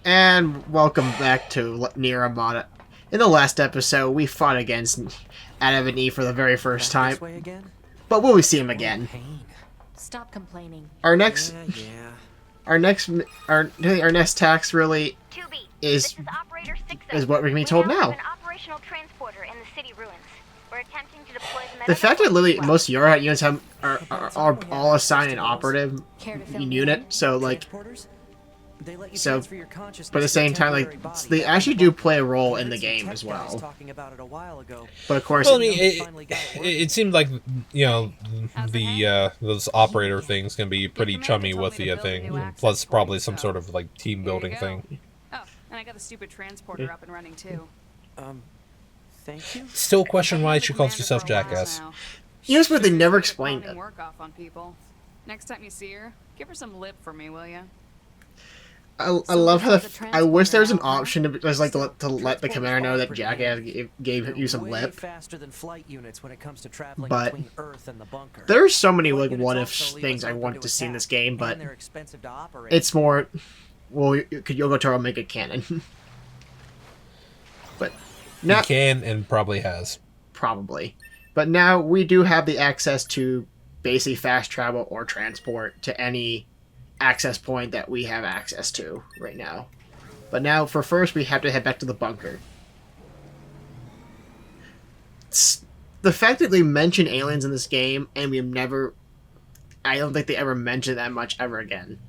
And welcome back to NeiR Automata. In the last episode, we fought against Adam and Eve for the very first time. But will we see him again? Stop complaining. Our next task really is what we're being told now. The fact that literally most Euro units are all assigned an operative unit, so like. So, but at the same time, like, they actually do play a role in the game as well. But of course, well, I mean, it seemed like, you know, those operator things can be pretty chummy with the thing. Plus, probably some sort of like team building thing. Oh, and I got the stupid transporter up and running too. Thank you. Still question why she calls herself Jackass. You know, but they never explained it. Next time you see her, give her some lip for me, will ya? I love how I wish there was an option to just like to let the commander know that Jackass gave you some lip. But there's so many like what if things I want to see in this game, but it's more well, you'll go to make it canon. But now you can and probably has but now we do have the access to basically fast travel or transport to any access point that we have access to right now. But now, for first, we have to head back to the bunker. The fact that they mention aliens in this game, and we've never... I don't think they ever mention that much ever again.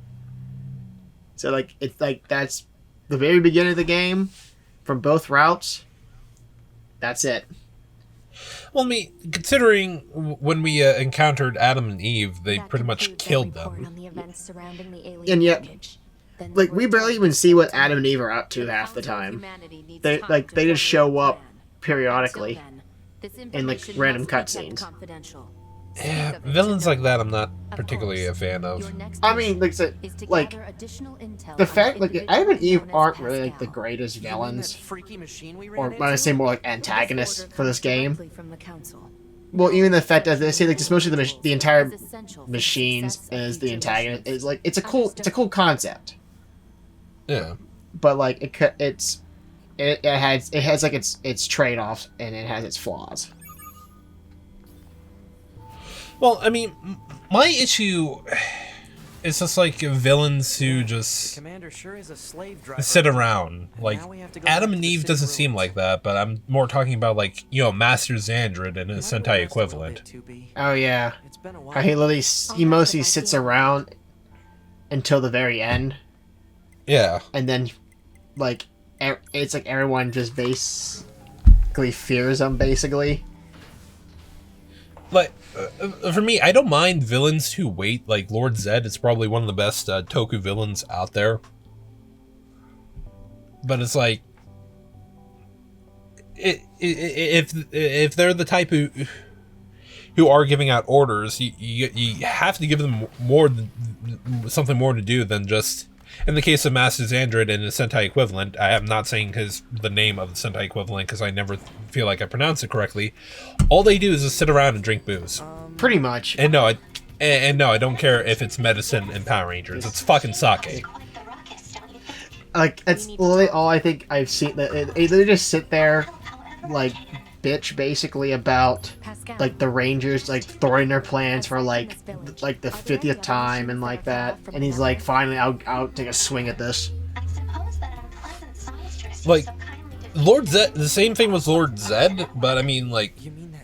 So, like, it's like, that's the very beginning of the game, from both routes. That's it. Well, I mean, considering when we encountered Adam and Eve, they pretty much killed them. And yet, like, we barely even see what Adam and Eve are up to half the time. They just show up periodically in, like, random cutscenes. Yeah, villains like that I'm not particularly a fan of. I mean, like the fact, like, Adam and Eve aren't really, like, the greatest villains. Or, might I say, more like antagonists for this game. Well, even the fact that they say, like, just mostly the entire machines is the antagonist is, like, it's a cool concept. Yeah. But, like, it has like its trade-offs and it has its flaws. Well, I mean, my issue is just like villains who just sit around. Like, Adam and Eve doesn't seem like that, but I'm more talking about, like, you know, Master Xandrid and his Sentai equivalent. Oh yeah, how he mostly sits around until the very end. Yeah, and then, like, it's like everyone just basically fears him, basically. Like, for me, I don't mind villains who wait. Like, Lord Zed is probably one of the best Toku villains out there. But it's like, if they're the type who are giving out orders, you have to give them something more to do than just. In the case of Master Xandrid and his Sentai equivalent, I am not saying the name of the Sentai equivalent because I never feel like I pronounce it correctly. All they do is just sit around and drink booze. Pretty much. And no, I don't care if it's medicine and Power Rangers. It's fucking sake. Like, that's literally all I think I've seen. They just sit there, like, bitch basically about, like, the Rangers, like, throwing their plans for, like the 50th time and like that. And he's like, finally, I'll take a swing at this. Like, Lord Zed, the same thing with Lord Zed, but I mean, like,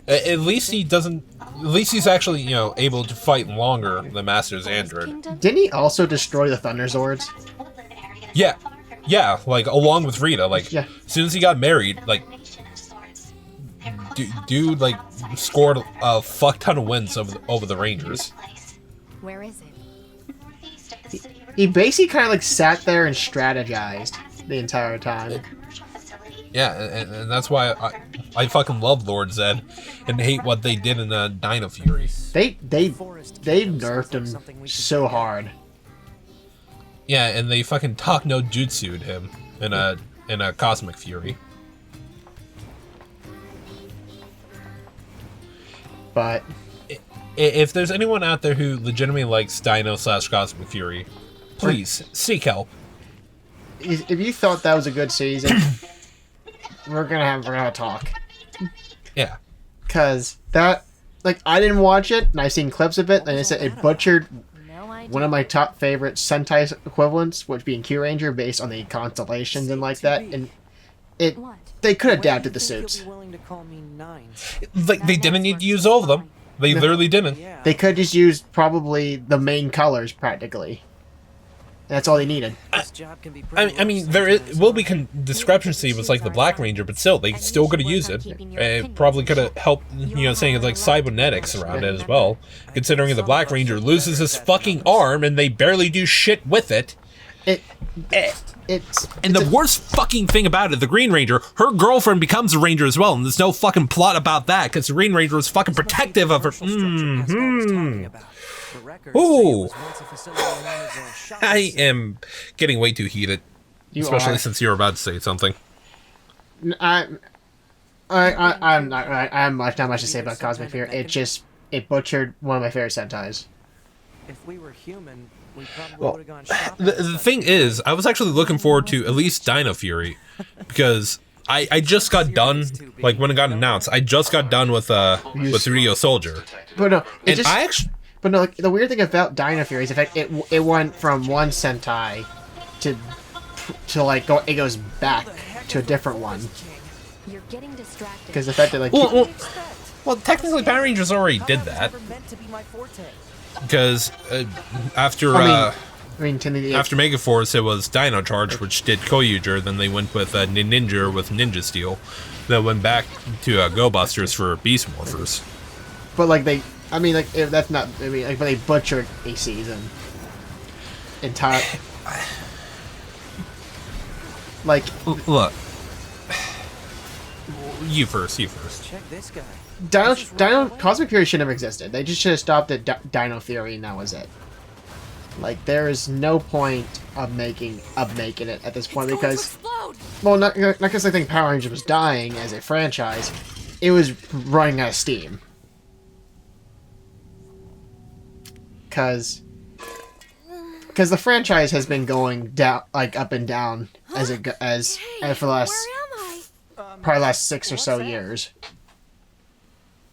at least he doesn't. At least he's actually, you know, able to fight longer than Master Xandrid. Didn't he also destroy the Thunder Zords? Yeah, like, along with Rita. Like, yeah. As soon as he got married, like, dude, like, scored a fuck ton of wins over the Rangers. Where is it? He basically kind of, like, sat there and strategized the entire time. Yeah, and that's why I fucking love Lord Zed and hate what they did in Dino Fury. They nerfed him so hard. Yeah, and they fucking talk no jutsu'd him in a Cosmic Fury. But if there's anyone out there who legitimately likes Dino / Cosmic Fury, please seek help. if you thought that was a good season, we're gonna have a talk. Yeah. Cause that, like, I didn't watch it, and I've seen clips of it, and I said it butchered No idea. one of my top favorite Sentai equivalents, which being Q Ranger, based on the constellations and like that, and it What? they could have When do you adapted the think you'll suits. be willing to call me Nines? Like, they didn't need to use all of them. They literally didn't. Yeah. They could just use probably the main colors practically. That's all they needed. This job can be I pretty mean, rough there sometimes, will be huh? discrepancy with like the Black Ranger, but still, they still could have used it. It probably could have helped, saying it's like cybernetics around it as well. Considering the Black Ranger loses his fucking arm and they barely do shit with it. And the worst fucking thing about it, the Green Ranger, her girlfriend becomes a Ranger as well, and there's no fucking plot about that because the Green Ranger is fucking protective of her. Ooh. I am getting way too heated, especially since you're about to say something. I'm not. I have not much to say about Cosmic Fear. It butchered one of my favorite Sentais. If we were human, we probably Well, would have gone shopping. the thing is, I was actually looking forward to at least Dino Fury, because I just got done, like when it got announced, I just got done with Rio Soldier. But no, And I actually... But no, like, the weird thing about Dino Fury is the fact it went from one Sentai to like it goes back to a different one. You're getting distracted. Because the fact that like Well, technically Power Rangers already did that, because after I mean, after Megaforce it was Dino Charge, which did Koyuger. Then they went with Ninja with Ninja Steel. Then went back to Go Busters for Beast Morphers. but like that's not. I mean, like, but they butchered a season entire. Like, Look, you first. Check this guy. Dino Cosmic Fury should never existed. They just should have stopped at Dino Fury, and that was it. Like, there is no point of making it at this point because, well, not because I think Power Rangers was dying as a franchise, it was running out of steam. Because the franchise has been going down, like up and down as for the last probably last 6 or so years.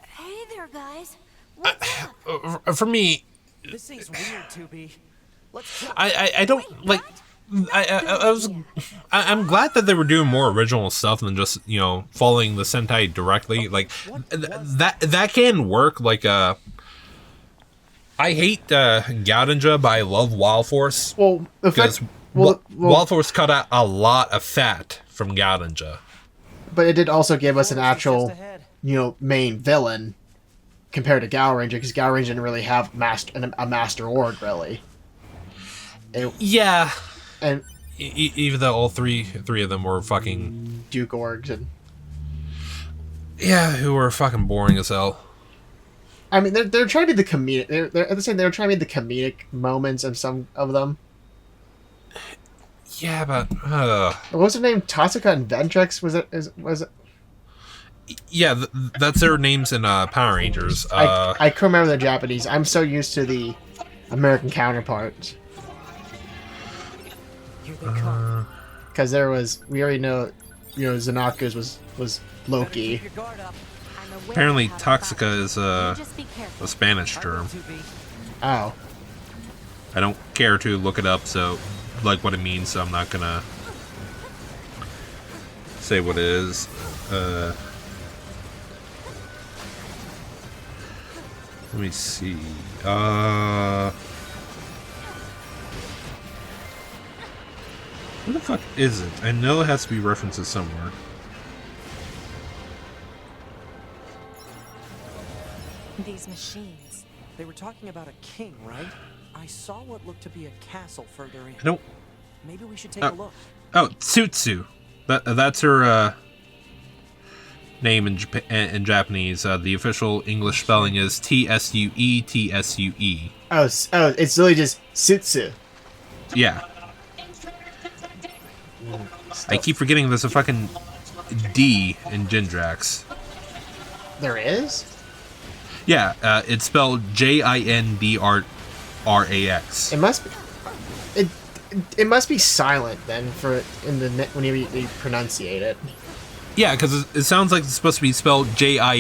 Hey there, guys. What's up? For me, This seems weird, 2B. Let's go. I don't like. I'm glad that they were doing more original stuff than just following the Sentai directly. Like that can work. Like I hate Gaudinja, but I love Wild Force. Well, because Wild Force cut out a lot of fat from Gaudinja. But it did also give us an Just actual, ahead. main villain compared to Gal Ranger, because Gal Ranger didn't really have a master org, really. Yeah, And even though all three of them were fucking Duke orgs, and who were fucking boring as hell. I mean, they're trying to be the comedic. They're at the same. They're trying to be the comedic moments of some of them. Yeah, but What was her name? Tatsuka and Ventrix? Was it? yeah, that's their names in Power Rangers. I couldn't remember the Japanese. I'm so used to the American counterparts. Here they come. Because we already know, Zanaku's was Loki. Keep your guard up. I'm aware apparently, of how to fight. Toxica is You just be careful. a Spanish I will, term. 2B. Oh. I don't care to look it up, so like what it means. So I'm not gonna say what it is. Let me see. What the fuck is it? I know it has to be references somewhere. These machines. They were talking about a king, right? I saw what looked to be a castle further in. I don't. Maybe we should take a look. Oh, Tsutsu. That's her name in Japanese. The official English spelling is Tsue, Tsue. Oh, it's really just Sutsu. Yeah. I keep forgetting there's a fucking D in Jindrax. There is? Yeah, it's spelled Jindrax. It must be. it must be silent then for whenever you pronunciate it. Yeah, because it sounds like it's supposed to be spelled Jingrax.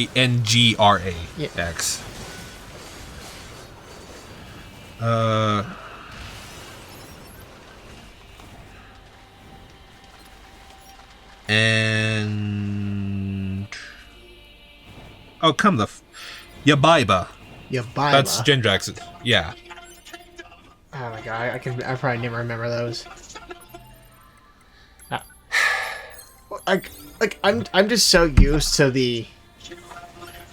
And oh, come the Yabiba. Yabiba. That's Jindrax. Yeah. Oh my god, I probably never remember those. I'm just so used to the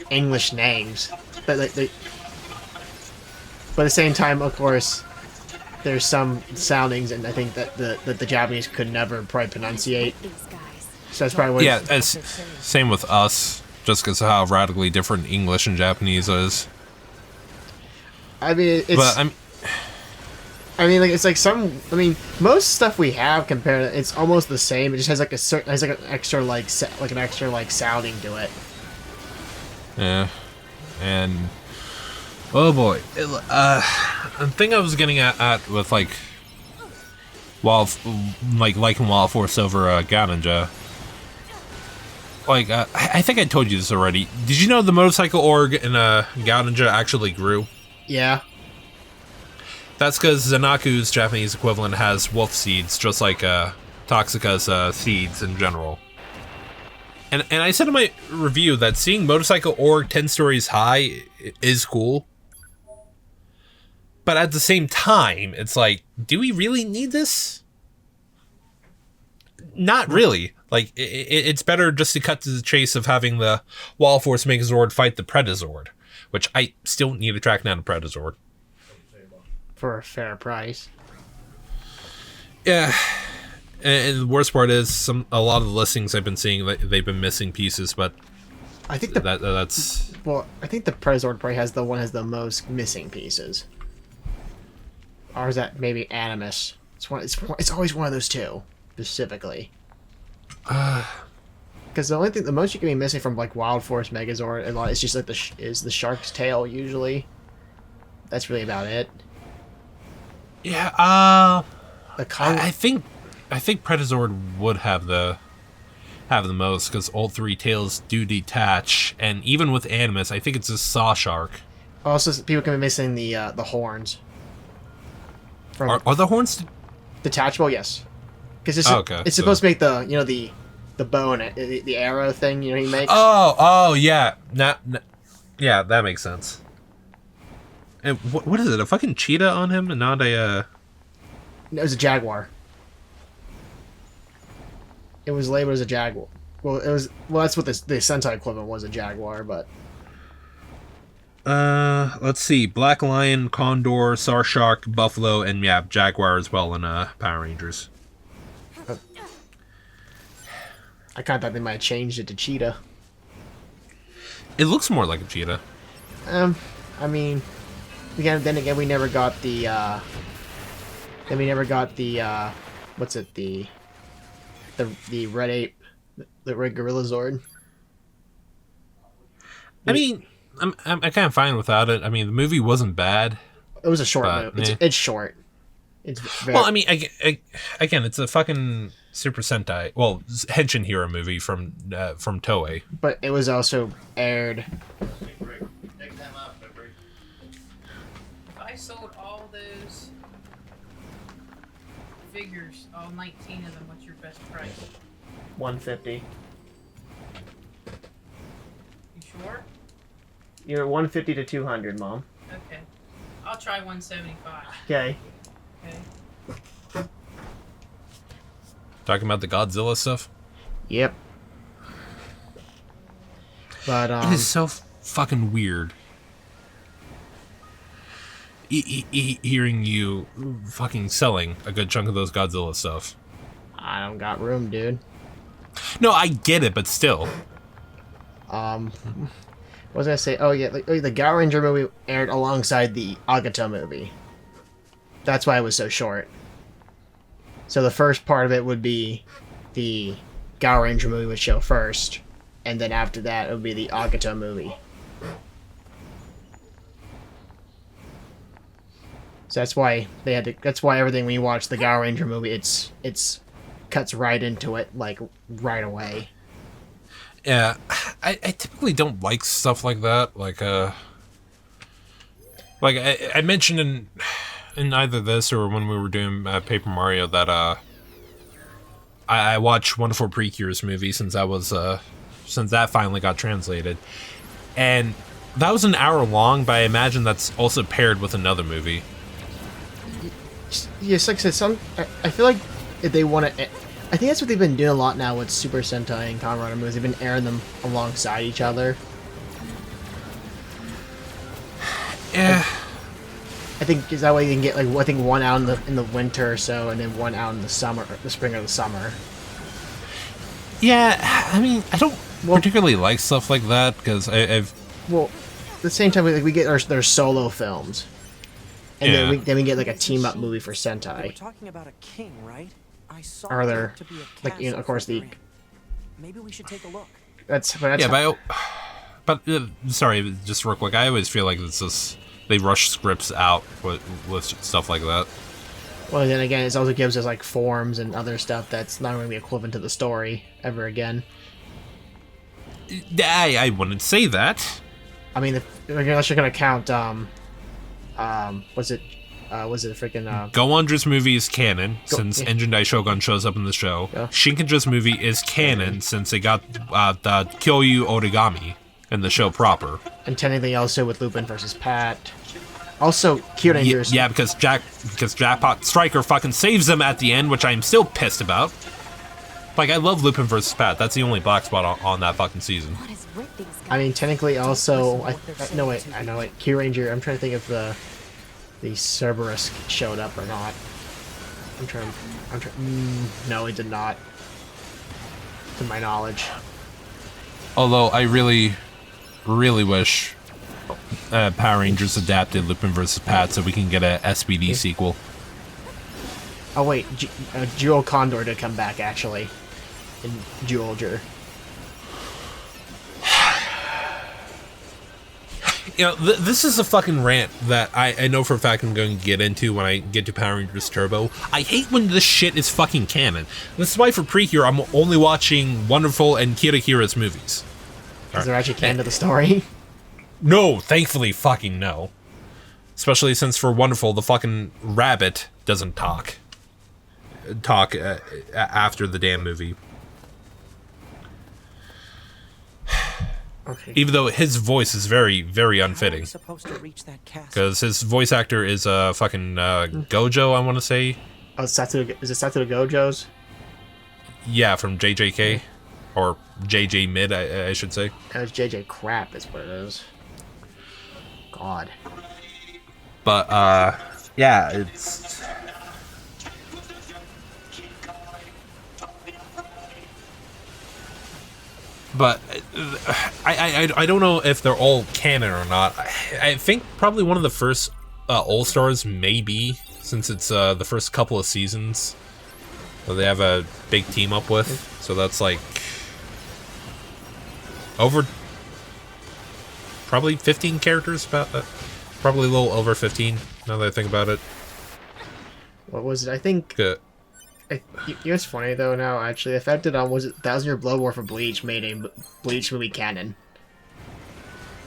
English names, but but at the same time, of course, there's some soundings, and I think that the Japanese could never probably pronunciate. So that's probably what. Yeah, it's same with us, just because of how radically different English and Japanese is. I mean, it's. But like it's like some. I mean, most stuff we have compared, it's almost the same. It just has like an extra like sounding to it. Yeah, and oh boy, the thing I was getting at with like liking Wild Force over Ganinja. Like, I think I told you this already. Did you know the motorcycle org in Ganinja actually grew? Yeah. That's because Zanaku's Japanese equivalent has wolf seeds, just like Toxica's seeds in general. And I said in my review that seeing motorcycle org 10 stories high is cool. But at the same time, it's like, do we really need this? Not really. Like, it's better just to cut to the chase of having the Wild Force Megazord fight the Predazord, which I still need to track down a Predazord. For a fair price. Yeah. And the worst part is a lot of the listings I've been seeing, they've been missing pieces, but I think that's... Well, I think the Predazord probably has the most missing pieces. Or is that maybe Animus? It's always one of those two, specifically. Because the most you can be missing from like Wild Force Megazord and it's just like the shark's tail usually. That's really about it. Yeah. I think Predazord would have the most because all three tails do detach, and even with Animus, I think it's a saw shark. Also, people can be missing the horns. Are the horns detachable? Yes, because it's supposed to make the bow and the arrow thing. He makes. Oh yeah, yeah, that makes sense. And what is it? A fucking cheetah on him, and not a. It was a jaguar. It was labeled as a jaguar. Well, that's what the Sentai equivalent was, a jaguar, but. Let's see. Black Lion, Condor, Sarshark, Buffalo, and yeah, Jaguar as well in Power Rangers. I kind of thought they might have changed it to cheetah. It looks more like a cheetah. I mean, then again, we never got the. What's it? The Red Ape, the Red Gorilla Zord. I mean, I'm kind of fine without it. I mean, the movie wasn't bad. It was a short movie. It's short. It's very... Well, I mean, again, it's a fucking Super Sentai, Henshin Hero movie from Toei. But it was also aired. If I sold all those figures, all 19 of them, what's your best price? $150. You sure? You're $150 to $200, Mom. Okay. I'll try 175. Okay. Okay. Talking about the Godzilla stuff? Yep. But it is so fucking weird. Hearing you fucking selling a good chunk of those Godzilla stuff. I don't got room, dude. No, I get it, but still. What was I gonna say? Oh yeah, the Power Ranger movie aired alongside the Agata movie. That's why it was so short. So the first part of it would be the Power Ranger movie would show first, and then after that it would be the Agata movie. So that's why they had to. That's why everything when you watch the Power Ranger movie, it's cuts right into it, like right away. Yeah, I typically don't like stuff like that. Like I mentioned in either this or when we were doing Paper Mario that I watched Wonderful Precure's movie since that finally got translated, and that was an hour long. But I imagine that's also paired with another movie. Yes, like I said, I feel like if they want to, I think that's what they've been doing a lot now with Super Sentai and Kamen Rider movies. They've been airing them alongside each other. Yeah. I think is that way you can get like I think one out in the winter or so, and then one out in the summer, the spring or the summer. Yeah, I mean, I don't particularly like stuff like that because I've. Well, at the same time, we get their solo films, and Yeah. then we get like a team up movie for Sentai. We're talking about a king, right? I saw Are what there looked to be a like castle of course the figurine. Maybe we should take a look. that's Yeah, but sorry, just real quick. I always feel like they rush scripts out with stuff like that. well then again it also gives us like forms and other stuff that's not going to be equivalent to the story ever again. I wouldn't say that. I mean, unless you're going to count was it freaking Go-Andra's movie is canon since yeah. Engine Daishogun shows up in the show. Yeah. Shinkanja's movie is canon since they got the Kyoyu Origami in the show proper. and technically also with Lupin versus Pat. Also, Kyo Rangers. Yeah, because Jackpot Striker fucking saves them at the end, which I'm still pissed about. Like, I love Lupin vs. Pat. That's the only black spot on that fucking season. What is with these guys? I mean, technically also, no wait, I know it. Kyo Ranger. I'm trying to think if the Cerberus showed up or not. I'm trying. No, it did not. To my knowledge. Although I really, really wish Power Rangers adapted Lupin vs. Pat so we can get a SPD sequel. Oh wait, Jewel Condor did come back actually. In Jewelger. You know, this is a fucking rant that I know for a fact I'm going to get into when I get to Power Rangers Turbo. I hate when this shit is fucking canon. This is why for Precure I'm only watching Wonderful and Kirahira's movies. Is there actually canon to the story? No, thankfully fucking no. Especially since for Wonderful the fucking rabbit doesn't talk after the damn movie. Okay. Even though his voice is very, very How are unfitting. we supposed to reach that castle? Because his voice actor is fucking Gojo, I want to say. Oh, is it Satoru Gojo's? Yeah, from JJK. Or JJ Mid, I should say. That was JJ Crap is what it is. God. But, yeah, it's... But I don't know if they're all canon or not. I think probably one of the first All-Stars may be, since it's the first couple of seasons that they have a big team up with. So that's like over probably 15 characters, about that. Probably a little over 15 now that I think about it. What was it? I think. You know what's funny though now, actually? The fact that was it 1,000 Year Blood War for Bleach made a Bleach movie canon.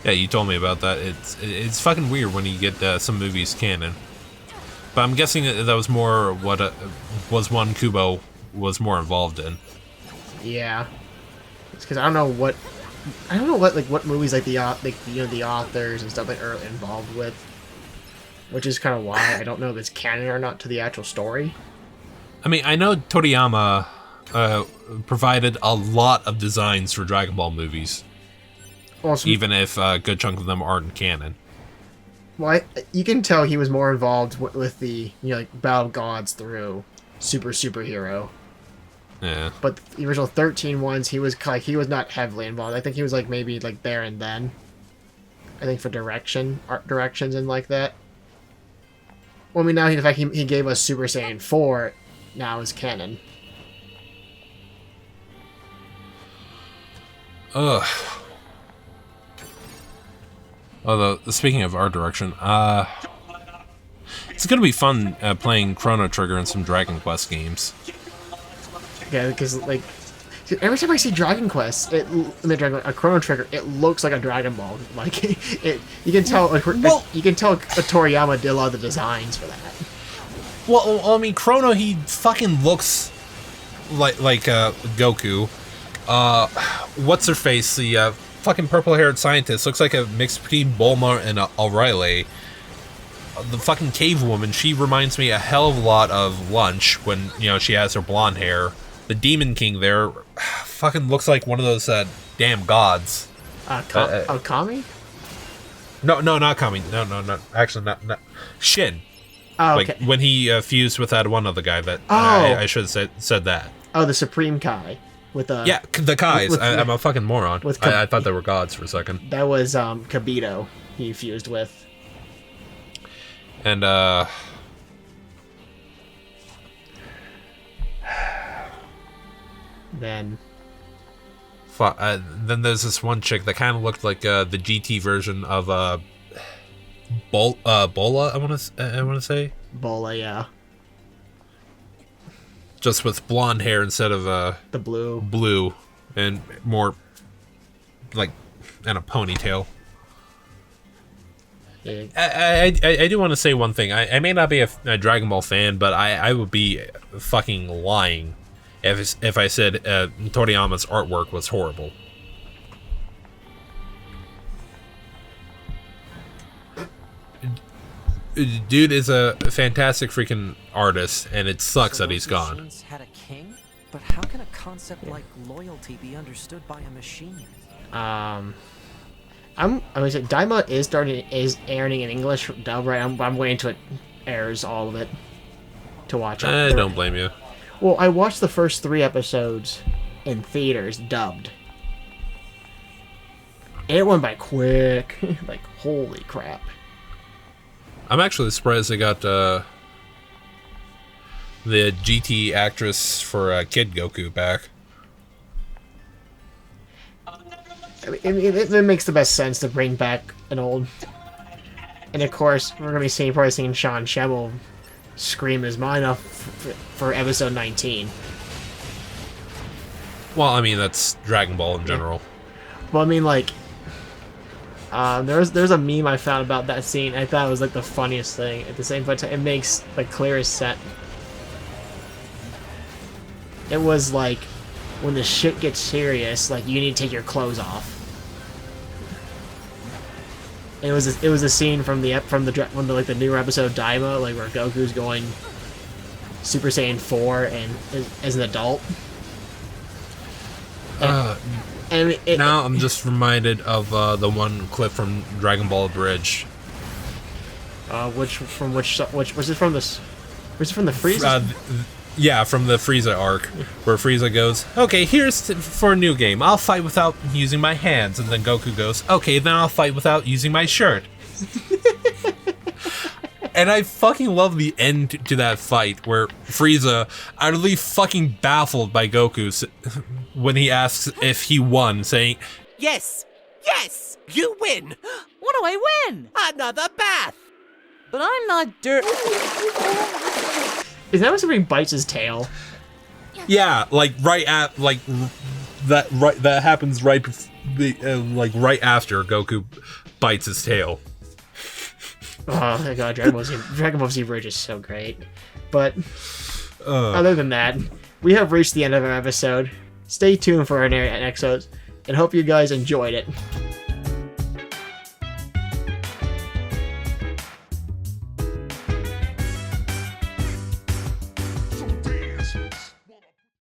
Yeah, you told me about that. It's fucking weird when you get some movies canon. But I'm guessing that was more what was one Kubo was more involved in. Yeah, it's because I don't know what what movies like the authors and stuff like are involved with, which is kind of why I don't know if it's canon or not to the actual story. I mean, I know Toriyama provided a lot of designs for Dragon Ball movies, Also, even if a good chunk of them aren't canon. well, you can tell he was more involved with the like Battle of Gods through Superhero. Yeah. But the original 13 ones, he was not heavily involved. I think he was like maybe like there and then. I think for art directions and like that. Well, I mean now in fact he gave us Super Saiyan 4 now is canon. Ugh. Although speaking of art direction, It's gonna be fun playing Chrono Trigger and some Dragon Quest games. Yeah, because like every time I see Dragon Quest, a Chrono Trigger, it looks like a Dragon Ball. Like you can tell, you can tell Toriyama did a lot of the designs for that. Well, I mean, Chrono, he fucking looks like Goku. What's her face? The fucking purple-haired scientist looks like a mix between Bulma and O'Reilly. The fucking cave woman, she reminds me a hell of a lot of Lunch when, you know, she has her blonde hair. The Demon King there fucking looks like one of those damn gods. Kami? No, not Kami. No. Actually, not. Shin. Oh, okay. Like, when he fused with that one other guy that... I should have said that. Oh, the Supreme Kai. With yeah, the Kais. I'm a fucking moron. I thought they were gods for a second. That was Kibito he fused with. And, Then there's this one chick that kind of looked like the GT version of Bola. I want to say Bola, yeah. Just with blonde hair instead of the blue, and more like and a ponytail. Yeah. I do want to say one thing. I may not be a Dragon Ball fan, but I would be fucking lying if I said Toriyama's artwork was horrible. Dude is a fantastic freaking artist, and it sucks that he's gone. Machines had a king, but how can a concept like loyalty be understood by a machine? I would say Daima is airing in English dub, right? I'm waiting till it airs all of it to watch it. I don't blame you. Well, I watched the first 3 episodes in theaters dubbed. It went by quick. Like, holy crap. I'm actually surprised they got the GT actress for Kid Goku back. I mean, it makes the best sense to bring back an old... And of course, we're going to be probably seeing Sean Schemmel scream his mind off for episode 19. Well, I mean, that's Dragon Ball in general. Well, I mean, like... there's a meme I found about that scene. I thought it was like the funniest thing. At the same time, it makes the clearest sense. It was like when the shit gets serious, like you need to take your clothes off. And it was a scene from the newer episode of Daima, like where Goku's going Super Saiyan 4 and as an adult. And now I'm just reminded of the one clip from Dragon Ball Bridge. Which was it from this? Was it from the Frieza? Yeah, from the Frieza arc, where Frieza goes, "Okay, here's for a new game. I'll fight without using my hands," and then Goku goes, "Okay, then I'll fight without using my shirt." And I fucking love the end to that fight, where Frieza, utterly fucking baffled by Goku, when he asks if he won, saying, Yes, you win. What do I win? Another bath. But I'm not dirt. Is that when somebody bites his tail? "Yeah, like right at like that. Right, that happens right, like right after Goku bites his tail." Oh my god, Dragon Ball Z Bridge is so great. But other than that, we have reached the end of our episode. Stay tuned for our next episodes, and hope you guys enjoyed it.